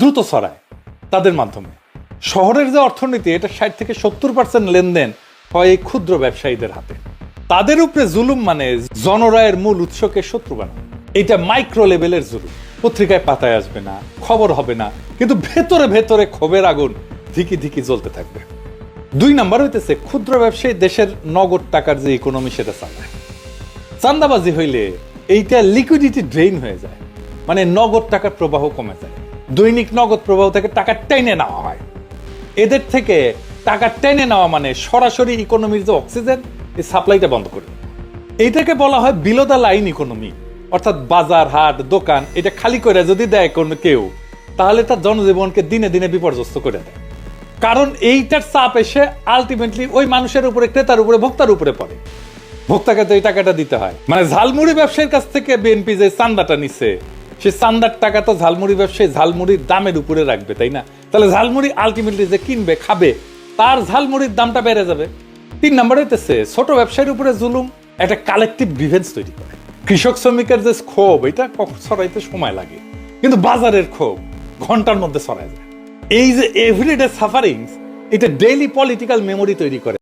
দ্রুত ছড়ায় তাদের মাধ্যমে। শহরের যে অর্থনীতি, এটা 60 থেকে 70% লেনদেন হয় এই ক্ষুদ্র ব্যবসায়ীদের হাতে। তাদের উপরে জুলুম মানে জনরায়ের মূল উৎসকে শত্রু বানানো। এটা মাইক্রো লেভেলের জুলুম। পত্রিকায় পাতায় আসবে না, খবর হবে না, কিন্তু ভেতরে ভেতরে ক্ষোভের আগুন ধিকি ধিকি জ্বলতে থাকবে। 2 নাম্বার হইতেছে ক্ষুদ্র ব্যবসায়ী দেশের নগদ টাকার যে ইকোনমি সেটা চালায়। চান্দাবাজি হইলে এইটা লিকুইডিটি ড্রেইন হয়ে যায়, মানে নগদ টাকার প্রবাহ কমে যায়। দৈনিক নগদ প্রবাহ থেকে টাকা টেনে নেওয়া হয়। এদের থেকে টাকা টেনে নেওয়া মানে সরাসরি ইকোনমির যে অক্সিজেন, এই সাপ্লাইটা বন্ধ করে। এইটাকে বলা হয় বিলো দ্য লাইন ইকোনমি। অর্থাৎ বাজার, হাট, দোকান এটা খালি করে যদি দেয় কোনো কেউ, তাহলে তার জনজীবনকে দিনে দিনে বিপর্যস্ত করে দেয়। কারণ এইটার চাপ এসে আলটিমেটলি ওই মানুষের উপরে, ক্রেতার উপরে, ভোক্তার উপরে পড়ে। ভোক্তাকে তো এই টাকাটা দিতে হয়। মানে ঝালমুড়ি ব্যবসায়ীর কাছ থেকে বিএনপি যে চান্দাটা নিচ্ছে, সে চান্দার টাকা তো ঝালমুড়ি ব্যবসায়ী ঝালমুড়ির দামের উপরে রাখবে, তাই না? তাহলে ঝালমুড়ি আলটিমেটলি যে কিনবে, খাবে, তার ঝালমুড়ির দামটা বেড়ে যাবে। 3 নাম্বার হইতেছে ছোট ব্যবসায়ীর উপরে জুলুম একটা কালেকটিভ গ্রিভেন্স তৈরি করে। কৃষক শ্রমিকের যে ক্ষোভ, এটা ছড়াইতে সময় লাগে, কিন্তু বাজারের ক্ষোভ ঘন্টার মধ্যে ছড়ায় যায়। এই যে এভরিডে সাফারিংস, এটা ডেইলি পলিটিক্যাল মেমোরি তৈরি করে।